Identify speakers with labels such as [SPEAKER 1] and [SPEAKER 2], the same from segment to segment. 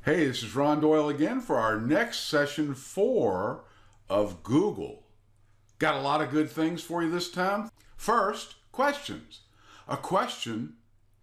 [SPEAKER 1] Hey, this is Ron Doyle again for our next session 4 of Google. Got a lot of good things for you this time. First, questions. A question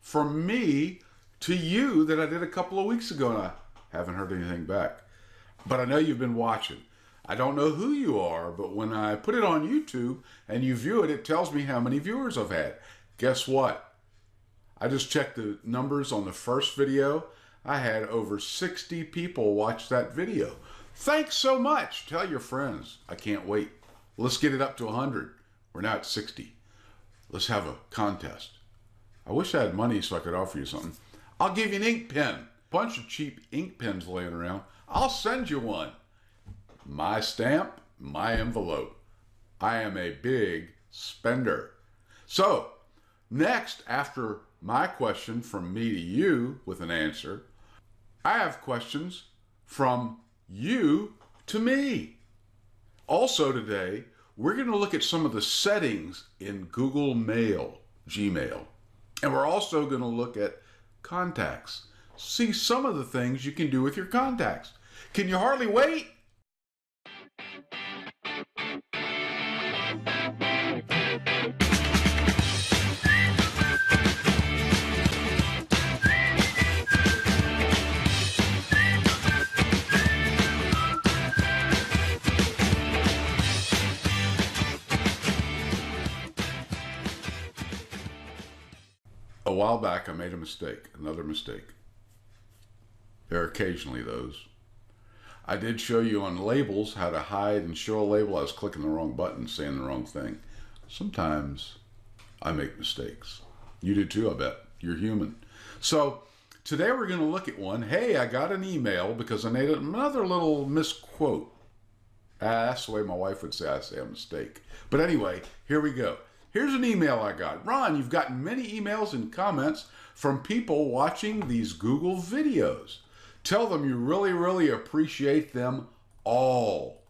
[SPEAKER 1] from me to you that I did a couple of weeks ago, and I haven't heard anything back. But I know you've been watching. I don't know who you are, but when I put it on YouTube and you view it, it tells me how many viewers I've had. Guess what? I just checked the numbers on the first video. I had over 60 people watch that video. Thanks so much. Tell your friends. I can't wait. Let's get it up to 100. We're now at 60. Let's have a contest. I wish I had money so I could offer you something. I'll give you an ink pen. Bunch of cheap ink pens laying around. I'll send you one. My stamp, my envelope. I am a big spender. So, next, after my question from me to you with an answer, I have questions from you to me. Also today, we're going to look at some of the settings in Google Mail, Gmail. And we're also going to look at contacts. See some of the things you can do with your contacts. Can you hardly wait? A while back, I made a mistake, another mistake. There are occasionally those. I did show you on labels how to hide and show a label. I was clicking the wrong button, saying the wrong thing. Sometimes I make mistakes. You do too, I bet. You're human. So today we're going to look at one. Hey, I got an email because I made another little misquote. That's the way my wife would say I say a mistake. But anyway, here we go. Here's an email I got. Ron, you've gotten many emails and comments from people watching these Google videos. Tell them you really, really appreciate them all.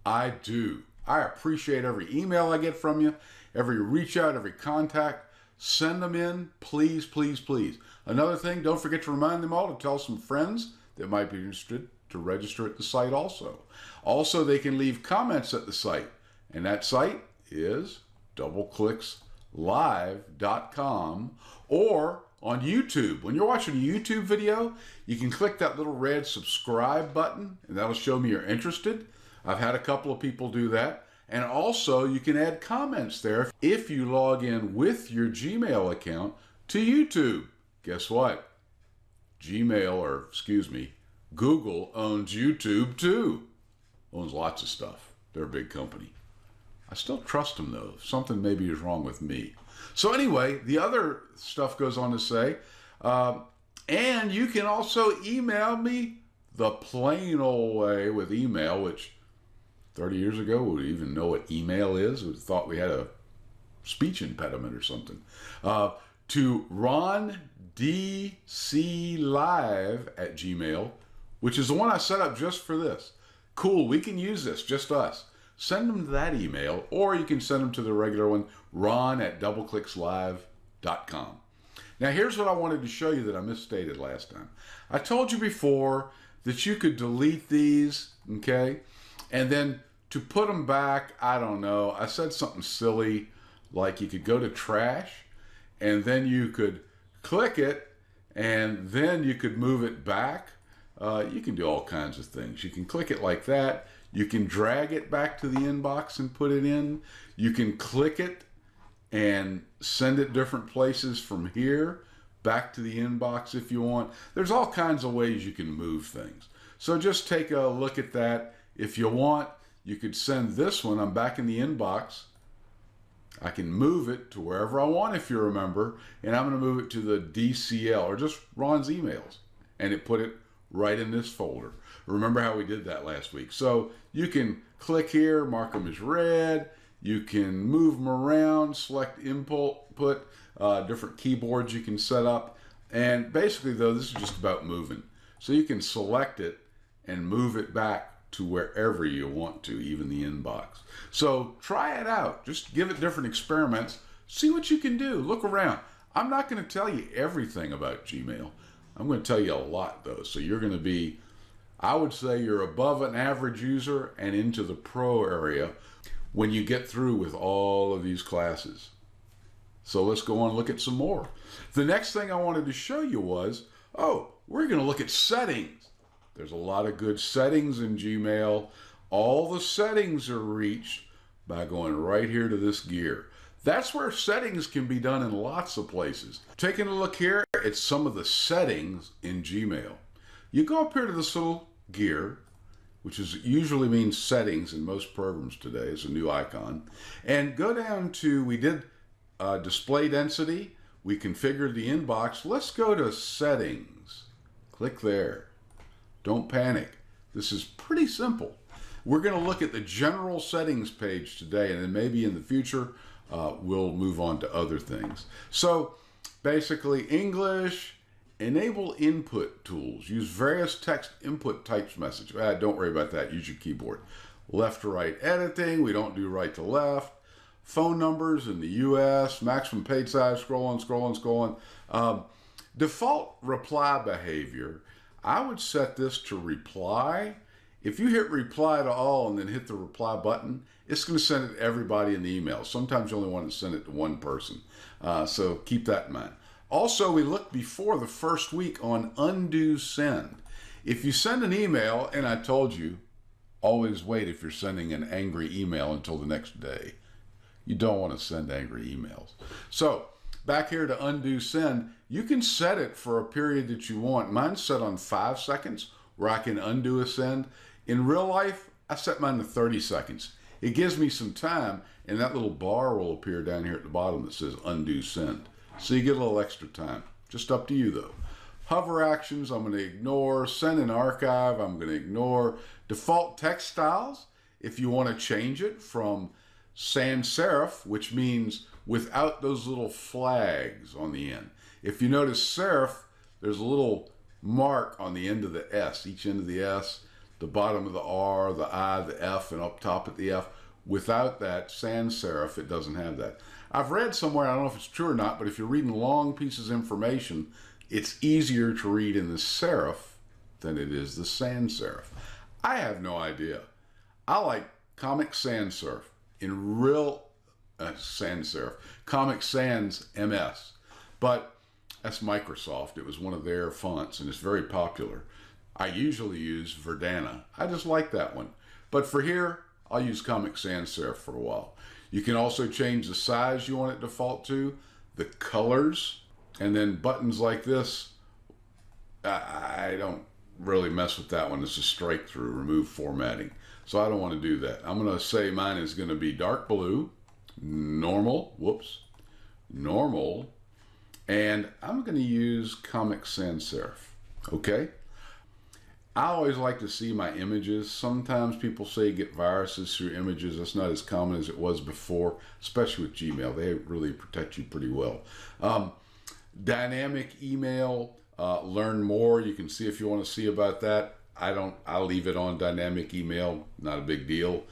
[SPEAKER 1] I do. I appreciate every email I get from you, every reach out, every contact. Send them in, please, please, please. Another thing, don't forget to remind them all to tell some friends that might be interested to register at the site also. Also, they can leave comments at the site, and that site is doubleclickslive.com, or on YouTube. When you're watching a YouTube video, you can click that little red subscribe button, and that'll show me you're interested. I've had a couple of people do that. And also, you can add comments there if you log in with your Gmail account to YouTube. Guess what? Google owns YouTube too. Owns lots of stuff. They're a big company. I still trust them though. Something maybe is wrong with me. So anyway, the other stuff goes on to say, and you can also email me the plain old way with email, which 30 years ago we would even know what email is. We thought we had a speech impediment or something. To rondclive@gmail, which is the one I set up just for this. Cool, we can use this, just us. Send them to that email, or you can send them to the regular one, ron@doubleclickslive.com. Now, here's what I wanted to show you that I misstated last time. I told you before that you could delete these, okay? And then to put them back, I don't know, I said something silly, like you could go to trash, and then you could click it, and then you could move it back. You can do all kinds of things. You can click it like that. You can drag it back to the inbox and put it in. You can click it and send it different places from here back to the inbox if you want. There's all kinds of ways you can move things. So just take a look at that. If you want, you could send this one. I'm back in the inbox. I can move it to wherever I want, if you remember, and I'm going to move it to the DCL, or just Ron's emails, and it put it right in this folder. Remember how we did that last week. So you can click here, mark them as red. You can move them around, select input, different keyboards you can set up. And basically, though, this is just about moving. So you can select it and move it back to wherever you want to, even the inbox. So try it out. Just give it different experiments. See what you can do. Look around. I'm not going to tell you everything about Gmail. I'm going to tell you a lot though. So you're going to be, I would say you're above an average user and into the pro area when you get through with all of these classes. So let's go on and look at some more. The next thing I wanted to show you was, we're going to look at settings. There's a lot of good settings in Gmail. All the settings are reached by going right here to this gear. That's where settings can be done in lots of places. Taking a look here, it's some of the settings in Gmail. You go up here to this little gear, which usually means settings in most programs today. It's a new icon. And go down to, we did display density. We configured the inbox. Let's go to settings. Click there. Don't panic. This is pretty simple. We're going to look at the general settings page today, and then maybe in the future, we'll move on to other things. So basically, English, enable input tools. Use various text input types message. Don't worry about that. Use your keyboard. Left to right editing. We don't do right to left. Phone numbers in the US. Maximum page size. Scroll on. Default reply behavior. I would set this to reply. If you hit reply to all and then hit the reply button, it's going to send it to everybody in the email. Sometimes you only want to send it to one person. So keep that in mind. Also, we looked before the first week on undo send. If you send an email, and I told you, always wait if you're sending an angry email until the next day. You don't want to send angry emails. So back here to undo send, you can set it for a period that you want. Mine's set on 5 seconds where I can undo a send. In real life, I set mine to 30 seconds. It gives me some time, and that little bar will appear down here at the bottom that says undo send. So you get a little extra time. Just up to you though. Hover actions, I'm going to ignore. Send and archive, I'm going to ignore. Default text styles, if you want to change it from sans serif, which means without those little flags on the end. If you notice serif, there's a little mark on the end of the S, each end of the S, the bottom of the R, the I, the F, and up top at the F. Without that, sans serif, it doesn't have that. I've read somewhere, I don't know if it's true or not, but if you're reading long pieces of information, it's easier to read in the serif than it is the sans serif. I have no idea. I like Comic Sans Serif in real sans serif, Comic Sans MS, but that's Microsoft. It was one of their fonts and it's very popular. I usually use Verdana. I just like that one. But for here, I'll use Comic Sans Serif for a while. You can also change the size you want it to default to, the colors, and then buttons like this. I don't really mess with that one. It's a strike through, remove formatting. So I don't want to do that. I'm going to say mine is going to be dark blue, normal, normal, and I'm going to use Comic Sans Serif, okay? I always like to see my images. Sometimes people say get viruses through images. That's not as common as it was before, especially with Gmail. They really protect you pretty well. Dynamic email, learn more. You can see if you want to see about that. I'll leave it on dynamic email, not a big deal.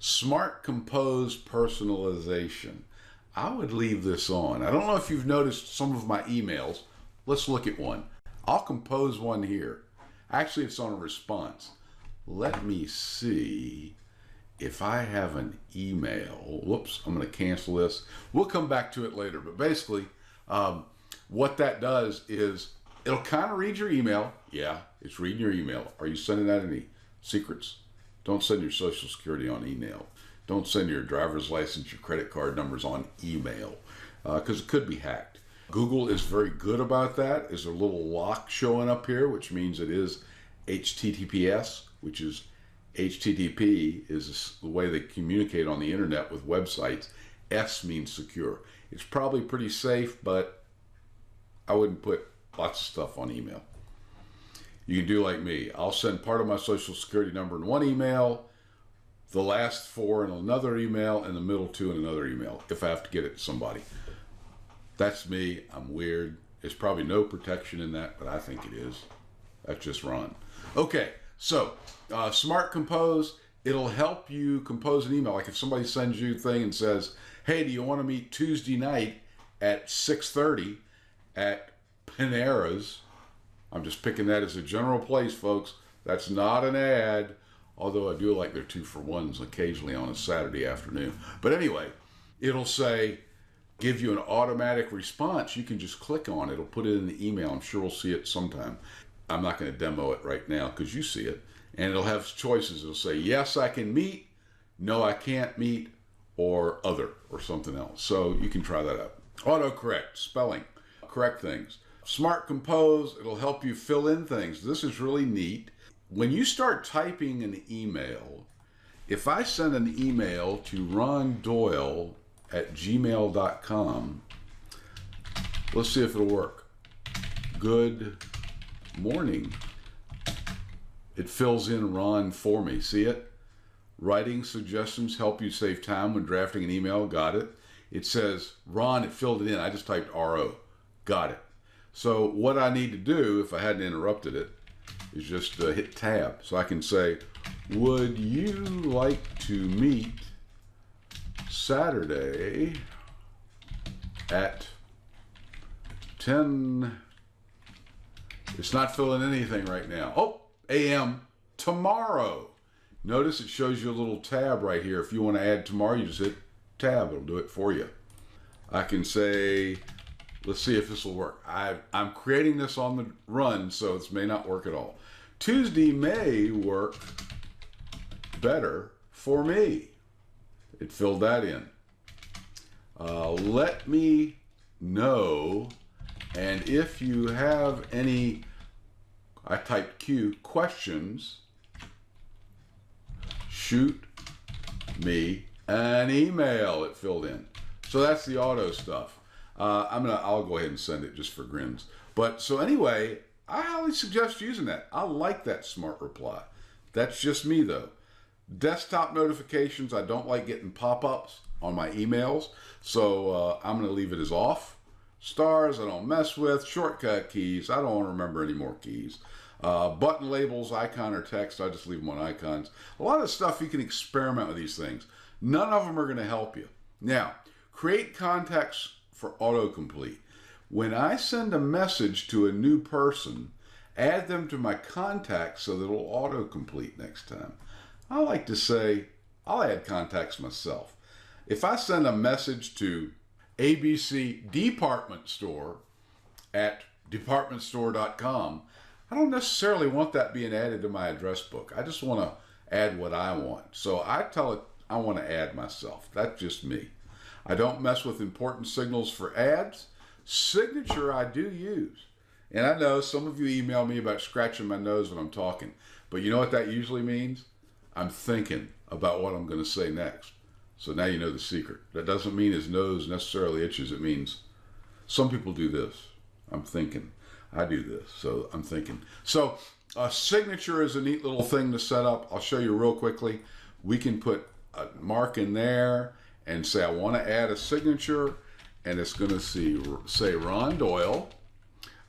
[SPEAKER 1] Smart Compose personalization. I would leave this on. I don't know if you've noticed some of my emails. Let's look at one. I'll compose one here. Actually, it's on a response. Let me see if I have an email. Whoops, I'm going to cancel this. We'll come back to it later. But basically, what that does is it'll kind of read your email. Yeah, it's reading your email. Are you sending out any secrets? Don't send your social security on email. Don't send your driver's license, your credit card numbers on email because it could be hacked. Google is very good about that. There's a little lock showing up here, which means it is HTTPS, which is HTTP is the way they communicate on the internet with websites. S means secure. It's probably pretty safe, but I wouldn't put lots of stuff on email. You can do like me. I'll send part of my social security number in one email, the last 4 in another email, and the middle 2 in another email if I have to get it to somebody. That's me. I'm weird. There's probably no protection in that, but I think it is. That's just Ron. Okay, so Smart Compose, it'll help you compose an email. Like if somebody sends you a thing and says, hey, do you want to meet Tuesday night at 6:30 at Panera's I'm just picking that as a general place, folks. That's not an ad, although I do like their 2-for-1s occasionally on a Saturday afternoon. But anyway, it'll say, give you an automatic response. You can just click on it. It'll put it in the email. I'm sure we'll see it sometime. I'm not going to demo it right now because you see it. And it'll have choices. It'll say, yes, I can meet, no, I can't meet, or other, or something else. So you can try that out. Autocorrect, spelling, correct things. Smart Compose, it'll help you fill in things. This is really neat. When you start typing an email, if I send an email to rondoyle@gmail.com, let's see if it'll work. Good morning. It fills in Ron for me. See it? Writing suggestions help you save time when drafting an email. Got it. It says Ron, it filled it in. I just typed RO. Got it. So what I need to do, if I hadn't interrupted it, is just hit tab. So I can say, would you like to meet Saturday at 10? It's not filling anything right now. Oh, a.m. tomorrow. Notice it shows you a little tab right here. If you want to add tomorrow, you just hit tab. It'll do it for you. I can say, let's see if this will work. I'm creating this on the run, so this may not work at all. Tuesday may work better for me. It filled that in. Let me know, and if you have any, I typed Q, questions, shoot me an email. It filled in. So that's the auto stuff. I'll go ahead and send it just for grins. But so anyway, I highly suggest using that. I like that smart reply. That's just me though. Desktop notifications, I don't like getting pop-ups on my emails, so I'm going to leave it as off. Stars, I don't mess with. Shortcut keys, I don't want to remember any more keys. Button labels, icon or text, I just leave them on icons. A lot of stuff you can experiment with these things. None of them are going to help you. Now, create contacts for autocomplete. When I send a message to a new person, add them to my contacts so that it'll autocomplete next time. I like to say, I'll add contacts myself. If I send a message to ABC Department Store at departmentstore.com, I don't necessarily want that being added to my address book. I just want to add what I want. So I tell it I want to add myself. That's just me. I don't mess with important signals for ads. Signature I do use. And I know some of you email me about scratching my nose when I'm talking. But you know what that usually means? I'm thinking about what I'm going to say next. So now you know the secret. That doesn't mean his nose necessarily itches. It means some people do this. I'm thinking. I do this. So I'm thinking. So a signature is a neat little thing to set up. I'll show you real quickly. We can put a mark in there and say I want to add a signature, and it's going to say Ron Doyle.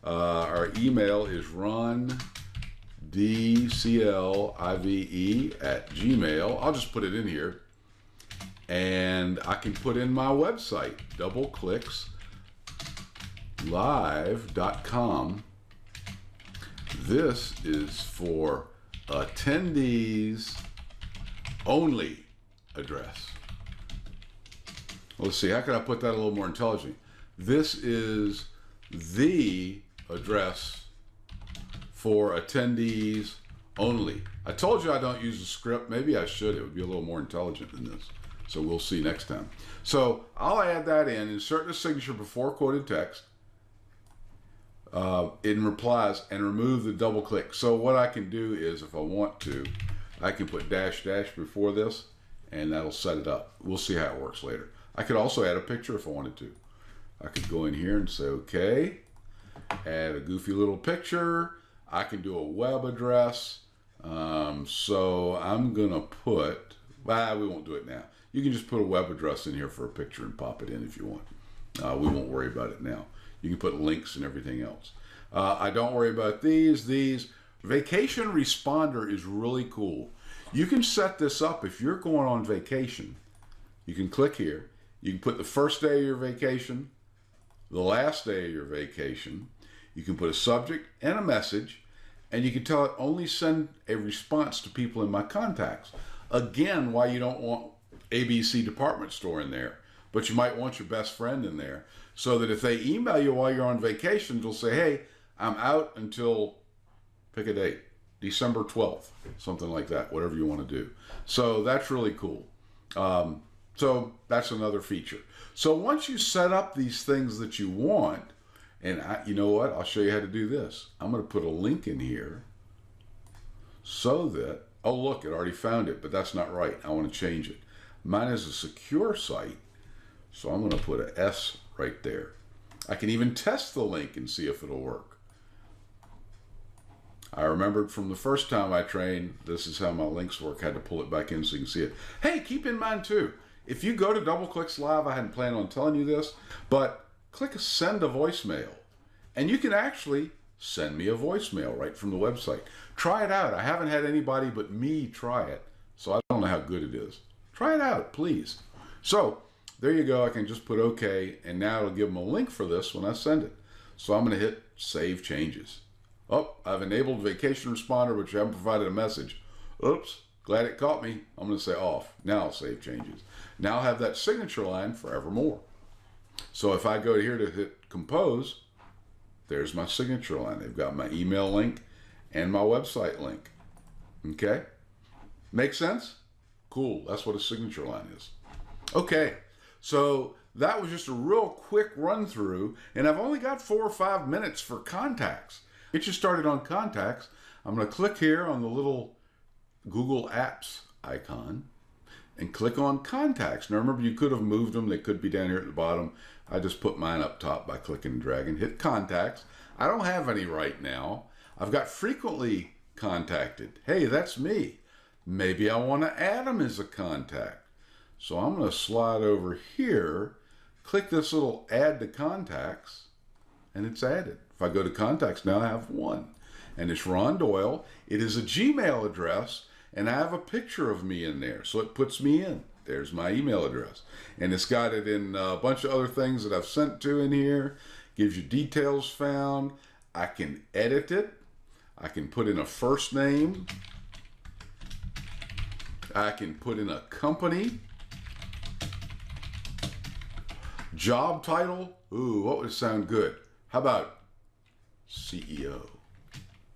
[SPEAKER 1] Our email is rondclive@gmail. I'll just put it in here, and I can put in my website, doubleclickslive.com. This is for attendees only address. Let's see, how can I put that a little more intelligently? This is the address for attendees only. I told you I don't use a script. Maybe I should. It would be a little more intelligent than this. So we'll see next time. So I'll add that in, insert the signature before quoted text in replies, and remove the double click. So what I can do is, if I want to, I can put dash dash before this, and that'll set it up. We'll see how it works later. I could also add a picture if I wanted to. I could go in here and say, okay, add a goofy little picture. I can do a web address. So I'm going to put, we won't do it now. You can just put a web address in here for a picture and pop it in if you want. We won't worry about it now. You can put links and everything else. I don't worry about these. Vacation Responder is really cool. You can set this up if you're going on vacation. You can click here. You can put the first day of your vacation, the last day of your vacation. You can put a subject and a message, and you can tell it only send a response to people in my contacts. Again, why you don't want ABC department store in there, but you might want your best friend in there, so that if they email you while you're on vacation, they'll say, hey, I'm out until, pick a date, December 12th, something like that, whatever you want to do. So that's really cool. So that's another feature. So once you set up these things that you want, and you know what, I'll show you how to do this. I'm going to put a link in here so that, oh look, it already found it, but that's not right. I want to change it. Mine is a secure site, so I'm going to put an S right there. I can even test the link and see if it'll work. I remembered from the first time I trained, this is how my links work. I had to pull it back in so you can see it. Hey, keep in mind too, if you go to DoubleClicks Live, I hadn't planned on telling you this, but click send a voicemail, and you can actually send me a voicemail right from the website. Try it out. I haven't had anybody but me try it, so I don't know how good it is. Try it out, please. So there you go. I can just put OK, and now it'll give them a link for this when I send it. So I'm going to hit Save Changes. Oh, I've enabled Vacation Responder, but you haven't provided a message. Oops, glad it caught me. I'm going to say off. Now I'll save changes. Now I'll have that signature line forevermore. So if I go here to hit Compose, there's my signature line. They've got my email link and my website link. Okay? Make sense? Cool. That's what a signature line is. Okay. So that was just a real quick run through, and I've only got 4 or 5 minutes for contacts. Get you started on contacts. I'm going to click here on the little Google Apps icon and click on contacts. Now remember, you could have moved them. They could be down here at the bottom. I just put mine up top by clicking and dragging. Hit contacts. I don't have any right now. I've got frequently contacted. Hey, that's me. Maybe I want to add them as a contact. So I'm going to slide over here, click this little add to contacts, and it's added. If I go to contacts now, I have one, and it's Ron Doyle. It is a Gmail address, and I have a picture of me in there, so it puts me in. There's my email address, and it's got it in a bunch of other things that I've sent to in here. Gives you details found. I can edit it. I can put in a first name. I can put in a company. Job title. Ooh, what would sound good? How about CEO,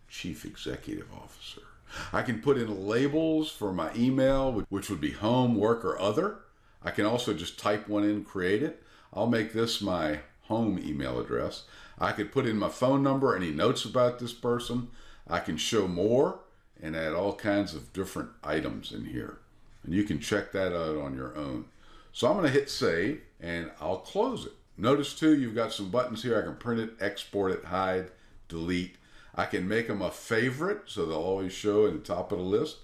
[SPEAKER 1] Chief Executive Officer? I can put in labels for my email, which would be home, work, or other. I can also just type one in, create it. I'll make this my home email address. I could put in my phone number, any notes about this person. I can show more and add all kinds of different items in here. And you can check that out on your own. So I'm going to hit save, and I'll close it. Notice too, you've got some buttons here. I can print it, export it, hide, delete. I can make them a favorite, so they'll always show at the top of the list,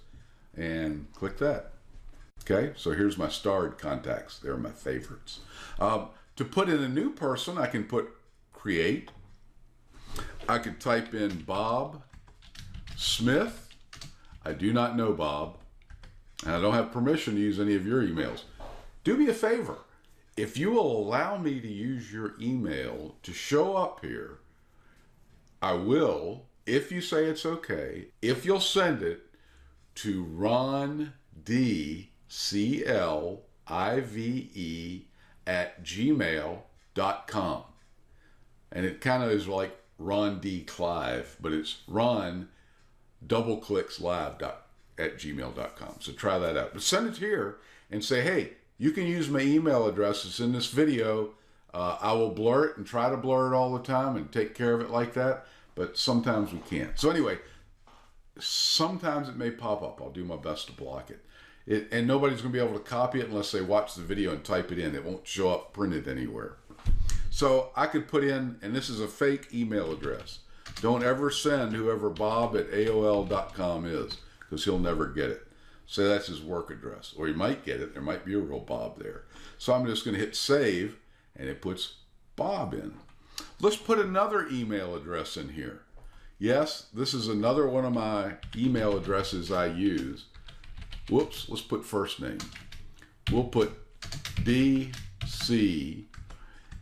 [SPEAKER 1] and click that. Okay, so here's my starred contacts. They're my favorites. To put in a new person, I can put create. I could type in Bob Smith. I do not know Bob, and I don't have permission to use any of your emails. Do me a favor. If you will allow me to use your email to show up here, I will, if you say it's okay, if you'll send it to rondclive@gmail.com. And it kind of is like Ron D. Clive, but it's Ron DoubleClicksLive@gmail.com. So try that out. But send it here and say, hey, you can use my email address. It's in this video. I will blur it and try to blur it all the time and take care of it like that. But sometimes we can't. So anyway, sometimes it may pop up. I'll do my best to block it. And nobody's going to be able to copy it unless they watch the video and type it in. It won't show up printed anywhere. So I could put in, and this is a fake email address. Don't ever send whoever Bob@AOL.com is, because he'll never get it. So that's his work address. Or he might get it. There might be a real Bob there. So I'm just going to hit save, and it puts Bob in. Let's put another email address in here. Yes, this is another one of my email addresses I use. Whoops, let's put first name. We'll put BC,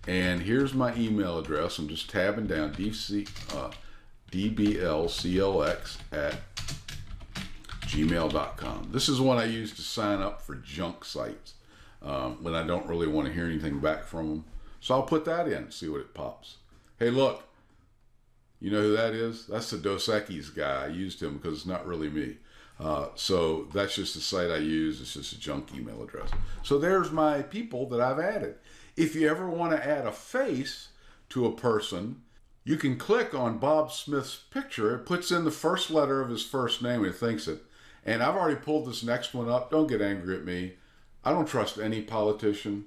[SPEAKER 1] And here's my email address. I'm just tabbing down, dblclx@gmail.com. This is one I use to sign up for junk sites when I don't really want to hear anything back from them. So I'll put that in and see what it pops. Hey, look, you know who that is? That's the Dos Equis guy. I used him because it's not really me. So that's just the site I use. It's just a junk email address. So there's my people that I've added. If you ever want to add a face to a person, you can click on Bob Smith's picture. It puts in the first letter of his first name and it thinks it. And I've already pulled this next one up. Don't get angry at me. I don't trust any politician.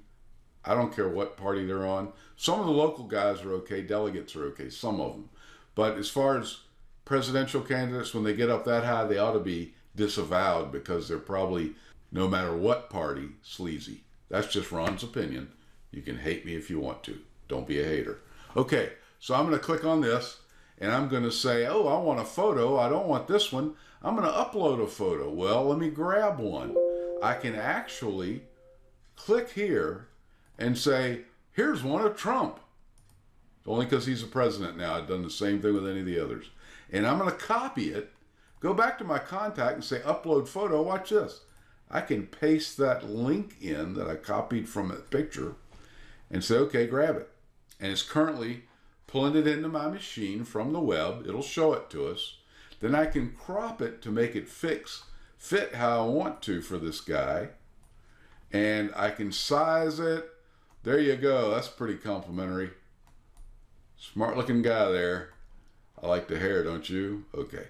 [SPEAKER 1] I don't care what party they're on. Some of the local guys are okay. Delegates are okay. Some of them. But as far as presidential candidates, when they get up that high, they ought to be disavowed because they're probably, no matter what party, sleazy. That's just Ron's opinion. You can hate me if you want to. Don't be a hater. Okay, so I'm going to click on this, and I'm going to say, oh, I want a photo. I don't want this one. I'm going to upload a photo. Well, let me grab one. I can actually click here and say, here's one of Trump. Only because he's a president now. I've done the same thing with any of the others. And I'm going to copy it, go back to my contact and say, upload photo. Watch this. I can paste that link in that I copied from that picture and say, okay, grab it. And it's currently pulling it into my machine from the web. It'll show it to us. Then I can crop it to make it fit how I want to for this guy. And I can size it. There you go. That's pretty complimentary. Smart looking guy there. I like the hair, don't you? Okay.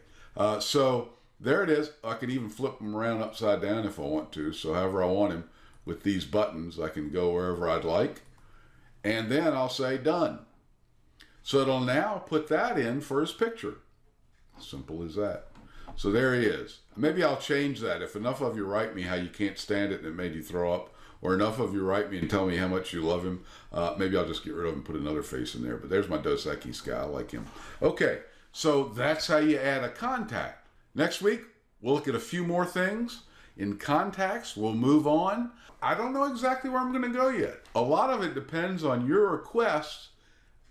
[SPEAKER 1] So there it is. I can even flip him around upside down if I want to. So however I want him with these buttons, I can go wherever I'd like. And then I'll say done. So it'll now put that in for his picture. Simple as that. So there he is. Maybe I'll change that. If enough of you write me how you can't stand it and it made you throw up, or enough of you write me and tell me how much you love him, maybe I'll just get rid of him and put another face in there. But there's my Dos Equis guy. I like him. Okay, so that's how you add a contact. Next week, we'll look at a few more things. In contacts, we'll move on. I don't know exactly where I'm going to go yet. A lot of it depends on your requests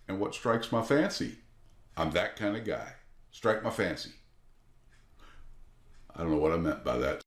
[SPEAKER 1] and what strikes my fancy. I'm that kind of guy. Strike my fancy. I don't know what I meant by that.